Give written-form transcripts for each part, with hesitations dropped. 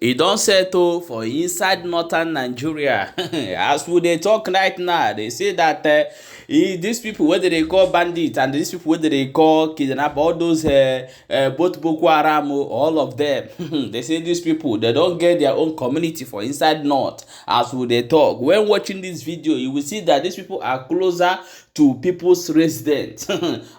e don settle for inside northern Nigeria. As we dey talk right now, they say that these people wey dey call bandits and these people wey dey call kidnap, all those both Boko Harâm, all of them, they say these people they don get their own community for inside north. As we dey talk, when watching this video, you will see that these people are closer to people's residence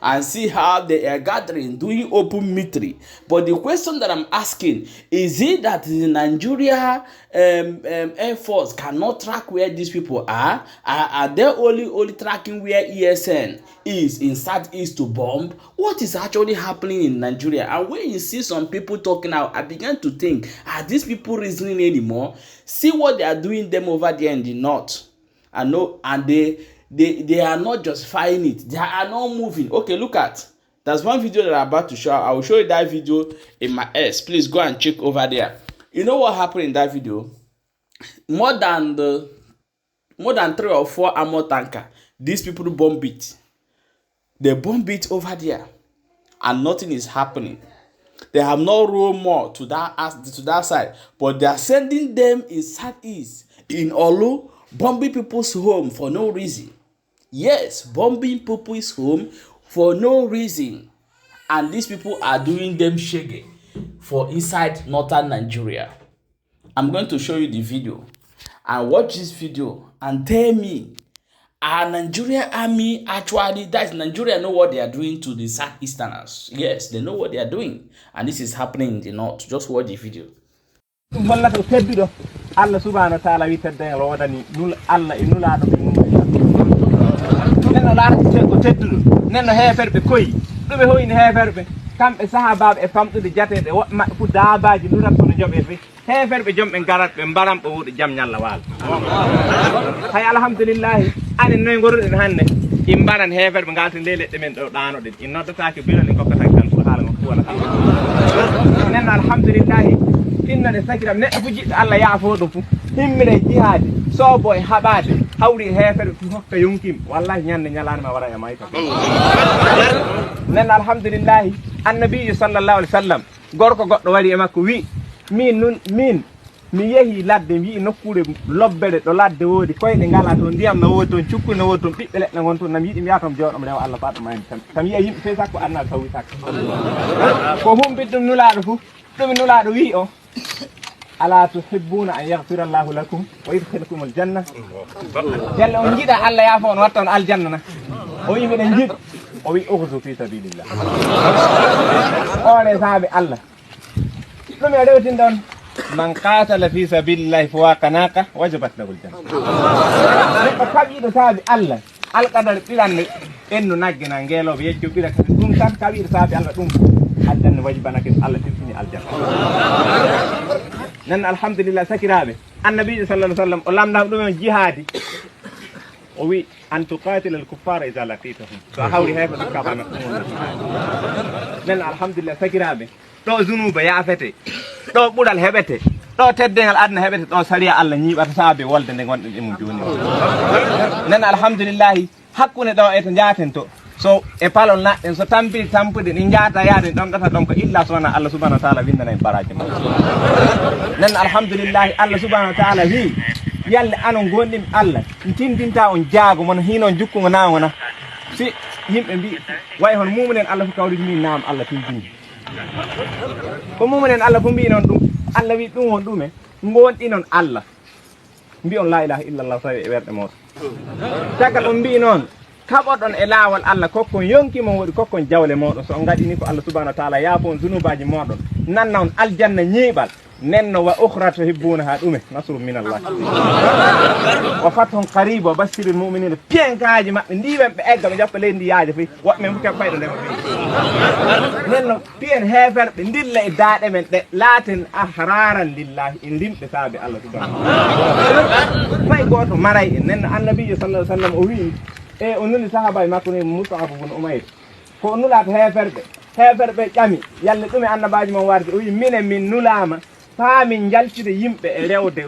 and see how they are gathering, doing open meeting. But the question that I'm asking is it that the Nigeria Air Force cannot track where these people are? Are they only tracking where ESN is in southeast to bomb? What is actually happening in Nigeria? And when you see some people talking out, I began to think, are these people reasoning anymore? See what they are doing them over there in the north. I know, and they are not justifying it. They are not moving. Okay, look at. There's one video that I'm about to show. I will show you that video in my S. Please go and check over there. You know what happened in that video? More than 3 or 4 armor tanker. These people bomb it. They bomb it over there, and nothing is happening. They have no room more to that side, but they are sending them in southeast, in Olu, bombing people's home for no reason. Yes, bombing people's home for no reason. And these people are doing them shege for inside northern Nigeria. I'm going to show you the video. And watch this video and tell me, are Nigeria Army actually, that Nigeria know what they are doing to the Southeasterners? Yes, they know what they are doing. And this is happening in the north. Just watch the video. Allah subhanahu wa ta'ala wi tedde lo wadani nul Allah e nulaado be mum nenno laata ko teddudo nenno heferbe koyi dum e hoyni heferbe kambe sahababe e famtude jatede wobma fu daabaji nurat ko no jobe fe heferbe jombe garat be mbaram bo wude jam nyalla wal hay alhamdulillah ani noy goruden hande imbaran heferbe galti leledde men do daano de innodata ko bilani ko kata kan ko hala ko wala nenno alhamdulillah inna de sakira ne fuji Allah ya fodo fu himmire jihad so boy habade hawri hefer fu hokka yonkim wallahi nyande nyalana ma wara ya mayta nen alhamdulillah annabi sallallahu alaihi wasallam gorko goddo wari e makko wi min mi yehi ladde wi nokkure lobbede do ladde wodi koyde ngala to ndiyam no wodi ton cukku no wodi ton bibbe ledde ngon ton nam yidi mi yatom jodom rew Allah faado ma en tam yi yimbe fe sakko anna tawi sakko ko humbidum nulaado fu dum nulaado wi o ala tuhibbuna an yaghfira Allahu lakum wa yadkhilukum aljanna jalla on jida Allah ya fon watton aljanna o yimbe den jid o wi ukhzu fi sabilillah ole sabe Allah dum e rewtin don man qatala fi sabilillah fa qanaka wajabat lahu aljanna ko kabido sabe Allah alqadar bilanne enno naggina ngelo be yeccu bila dum tan kabido sabe Allah dum aljanna wajibanaka Allah tilfini aljanna nan alhamdulillah sakirabe annabi sallallahu alaihi wasallam o lamda dum jihadi o wi an tuqatil al kuffar idha laqitahum so hawri hebe ka bana nan alhamdulillah sakirabe do zunuba ya fete do budal hebete do teddengal adna hebete do sariya Allah nyibata sabe wolde de gonde mum joni nan alhamdulillah hakkune do e to jaten to so e palon na en so tampude ni jaata yaade dom data dom ko illa sona Allah subhanahu wa ta'ala winna en baraje nan alhamdulillah Allah subhanahu wa ta'ala wi yalle anon gondim Allah tindinta on jaago mon hinon jukkugo naawona si yimbe bi way hon mumunen Allah fu kawri min naam Allah tindini ko mumunen Allah fu bi non dum Allah wi dum won dume ngondi non Allah mbi on la ilaha illa Allah tawi e werde mo tagal on bi non kabodon e laawol Allah kokkon yonki mo wodi kokkon jawle modon so ngadini ko Allah subhanahu wa ta'ala yaafon zunubaji modon nanna on aljanna nyibal nenno wa ukhra tuhibbunaha dume nasru min Allah wa fathun qarib wa bashiril mu'minina piengaaji mabbe ndiwem be egga be jappa lendi yaaje fi wobbe mu kep faydo dem nenno pien hefer be dilla e daade men de latin ahraran lillahi indimbe saabe Allah subhanahu wa ta'ala fay goto maray nenno annabi sallallahu alaihi wasallam o wi e onuni sahaba makko ne Mus'ab ibn Umayr ko nulaata heferbe jami yalle dum e annabaji mon warde o wi min nulama faamin jaltide yimbe e rewde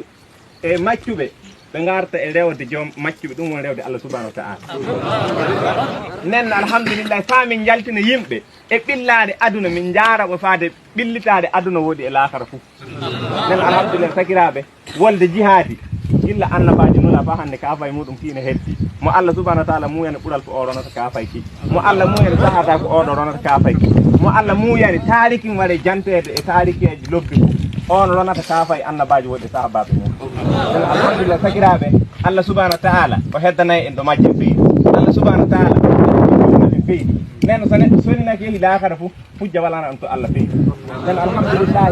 e maccube بنغارت الريود جوم ماتش بدون الريود الله سبحانه وتعالى نن الحمد لله فامين جالتنا يمبي بالله أدنى من جارة وفاد بالله أدنى ودي الآخر فو نن الحمد لله سكرابه ولد جهادي إلا أن بعد نولا فهن كافي مودم فينا هدي مو الله سبحانه وتعالى مو يعني قرال في أورونا كافي كي مو الله مو يعني سهاتا في أورونا كافي كي مو الله مو يعني تاريخ مري جانته تاريخ لوبي أورونا كافي أن بعد ودي سهبات الحمد لله سكرابه الله سبحانه وتعالى وهدنا إن دماجين فيه الله سبحانه وتعالى فيه neno sonna ke hila kada fu fujja wala na to Allah fi dan alhamdulillah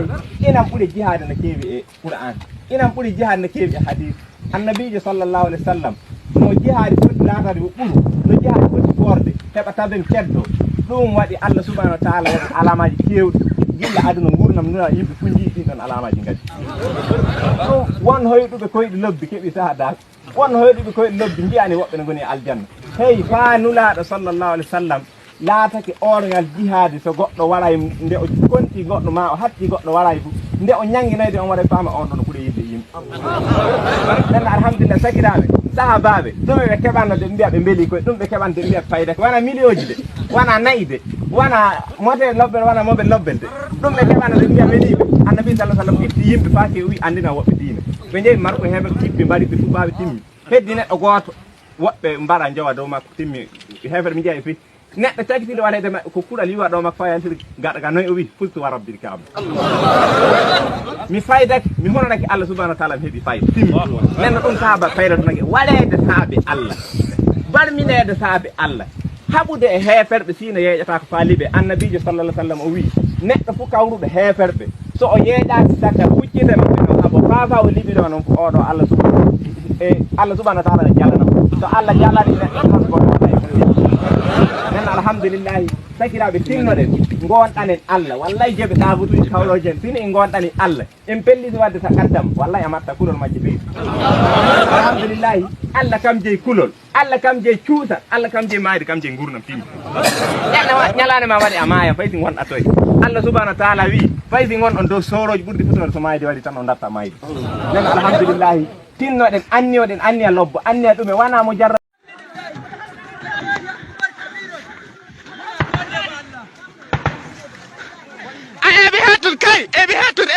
ina bude jihad na kebi e Qur'an ina bude jihad na kebi hadith annabi sallallahu alaihi wasallam no jihad fut la kada bu bulu no jihad fut forde heba taben keddo dum wadi Allah subhanahu wa ta'ala wadi alamaji kewdi gilla aduna ngurnam nuna yimbe funji din dan alamaji ngadi so won hoydu be koydi lobbi kebi sahada won hoydu be koydi lobbi ndiani wobbe ngoni aljanna hey fa nula sallallahu alaihi wasallam laatake orngal jihad so goddo waray nde o konti goddo ma o hatti goddo waray fu nde o nyanginayde on wara fama on don kude yimbe dan alhamdulillah sakirabe sahababe dum be kebano de mbiya be mbeli ko dum be kebande mbiya fayda wana milioji de wana naide wana mote lobbel wana mobe lobbel de dum be kebano de mbiya mbeli annabi sallallahu alaihi wasallam itti yimbe faake wi andina wobbe diine be jeyi marko hebe tibbe bari be tubabe timmi heddine o goto wobbe mbara jawa do makko timmi hefer mi jeyi fi neɗɗo tagitiɗo waɗede ko kuuɗal yiwa ɗo makko fayantir gaɗa ga noy o wi fultu wa rabbil kaaba mi faydake mi honanake Allah subhanahu wa ta'ala mi heeɓi fayda timmi nenno ɗum sahaba faydatunake waɗede saabe Allah barminede saabe Allah haɓude e heeferɓe sino yeeƴata ko faaliɓe annabijo sallallah sallam o wi neɗɗo fof kawruɗo heeferɓe so o yeeƴaki sakka huccide maɓɓe noon haɓo faafa o liɓiɗo noon ko oɗo Allah subhanahu wa ta'ala ne jallanamo so Allah jallani neɗɗo tan goɗɗo nen alhamdulillah sakiraɓe tinnoɗen gonɗanen Allah wallahi jeɓe tabutuji kawlojen fini en gonɗani Allah en pelliti wadde ta kaddam wallahi amatta kulol majje ɓeydi alhamdulillah Allah kam jeyi kulol Allah kam jeyi cuutal Allah kam jeyi mayde kam jeyi gurnam timmi ñalane ma waɗi a maaya fayti gonɗa toye Allah subhanahu wa ta'ala wi fayti gon on dow soroji ɓurdi futore so mayde waɗi tan on datta mayde nen alhamdulillah tinnoɗen annioɗen anniya lobbo anniya ɗume wana mo jarra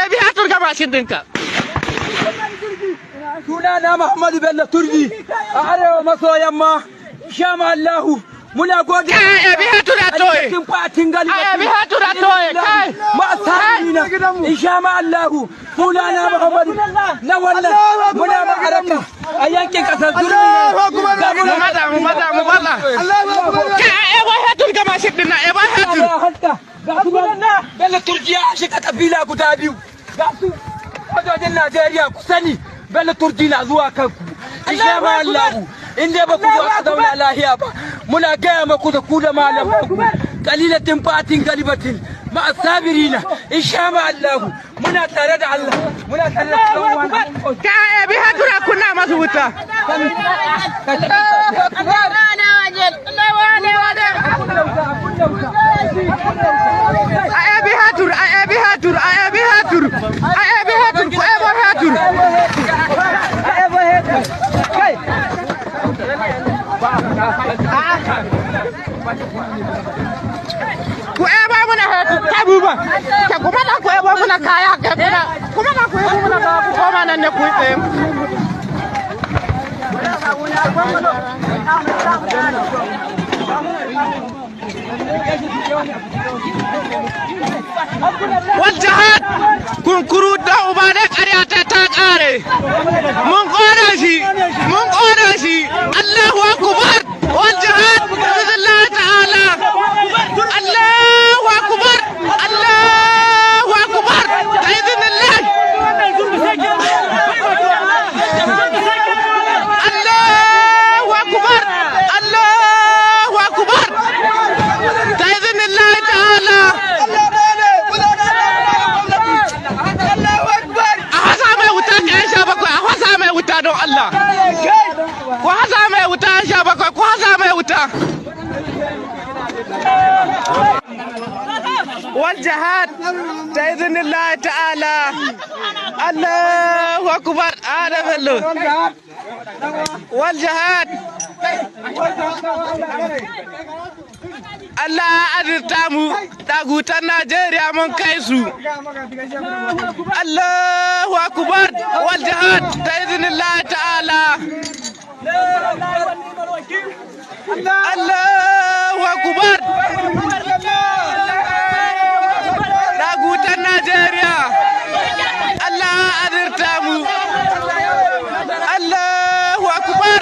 ebi hatur kama shindinka sunana Muhammadu Bello Turji a arewa maso yamma insha Allah muna gode ebi hatur atoye ebi hatur atoye kai ma sabina insha Allah sunana Muhammadu na wannan muna makaranta a yankin kasar Turji mu balla kai ebi hatur kama shindina ebi hatur Bello Turji ya shiga kabila guda biyu ga su sojojin Najeriya ku sani Bello Turji na zuwa kanku insha Allah in dai ba ku zo ku zauna lahiya ba muna gaya maku da ku da malamanku qalilatin fatin galibatin ma asabirina insha Allah muna tare da Allah muna tare da Allah ka bi hadura kunna masu wuta ku eba muna hatu tabuba ka kuma na ku eba muna kaya ka kuma na ku eba muna ku koma nan ne ku tsaye والجهاد كن كرود وبعدك أرياتا تاكاري من قراشي الله أكبر والجهاد بإذن الله تعالى الله أكبر بإذن الله Allah ku haza mai wuta sha bakwai ku haza mai wuta wal jihad ta idhnillah ta'ala Allahu akbar ada bello والجهاد Allah azurta mu dagutan Najeriya mun kai su Allahu akbar wal jihad da idhnillah ta'ala Allahu akbar dagutan Najeriya Allah azurta mu Allahu akbar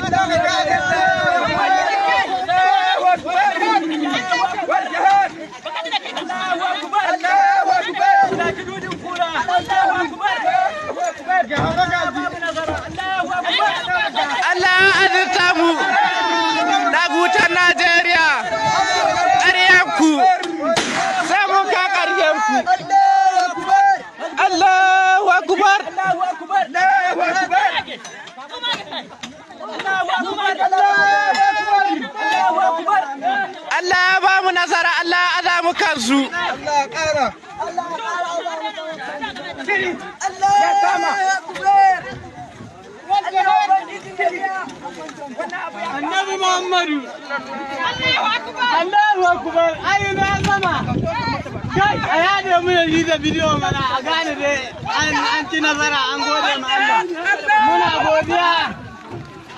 Allah azurta mu dagutan Najeriya ƙaryanku sai mun ka ƙaryanku Allahu akbar Allah ba mu nasara Allah azamu kansu Allah ƙara النبي محمد الله اكبر اين الزما kai aya da mun yi da bidiyo mana a gane dai an ci nazara an gode ma Allah muna godiya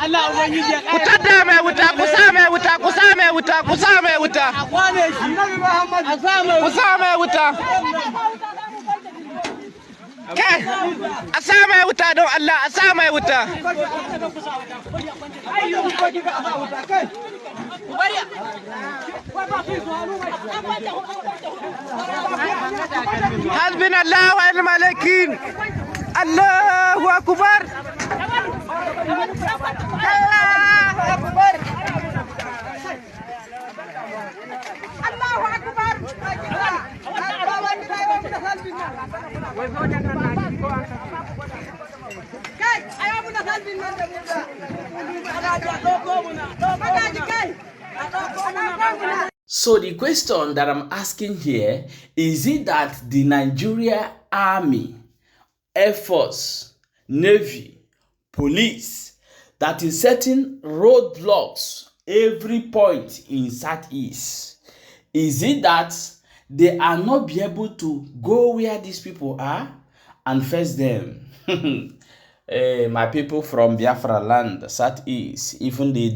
Allah ubangiji ya kare ku tada mai wuta ku sa mai wuta ku sa mai wuta ku sa mai wuta a kwane shi annabi Muhammad a sa mai ku sa mai wuta kai a sa mai wuta don Allah a sa mai wuta حسبنا الله ونعم الوكيل الله اكبر الله اكبر الله اكبر So the question that I'm asking here, is it that the Nigeria Army, Air Force, Navy, Police, that is setting roadblocks every point in Southeast, is it that they are not be able to go where these people are and face them? My people from Biafra land, Southeast, even the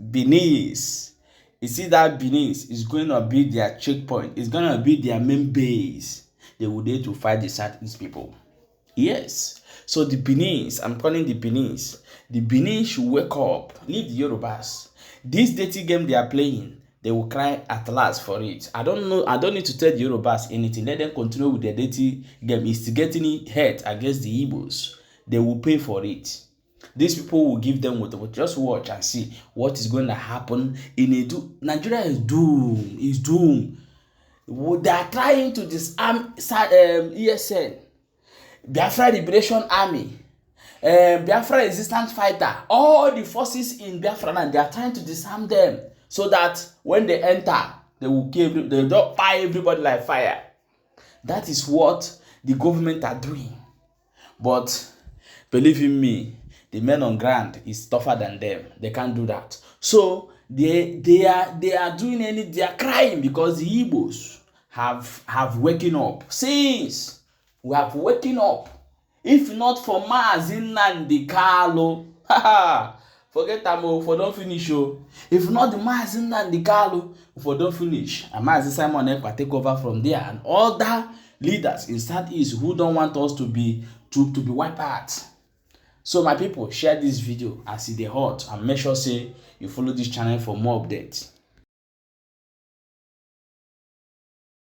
Benis, you see that Benis is going to be their checkpoint, it's going to be their main base. They will dare to fight the Southeast people. Yes. So the Benis, I'm calling the Benis should wake up, leave the Yorubas. This dirty game they are playing, they will cry at last for it. I don't know. I don't need to tell the Yorubas anything. Let them continue with their dirty game. It's getting hurt against the Igbos. They will pay for it. These people will give them what. Just watch and see what is going to happen. Nigeria is doomed. Is doomed. They are trying to disarm ESN, Biafra Liberation Army, Biafra Resistance Fighter. All the forces in Biafra land, they are trying to disarm them, so that when they enter, they will kill, they don't fire everybody like fire. That is what the government are doing. But believe in me, the men on ground is tougher than them. They can't do that. So they are crying because the Igbos have waken up. Since we have waken up, if not for Maazị Nnamdi Kanu, forget them, for don't finish. If not the Maazị Nnamdi Kanu, for don't finish. And Maazị Simon Ekpa take over from there, and other leaders in Southeast who don't want us to be wiped out. So my people, share this video as it is hot, and make sure say you follow this channel for more updates.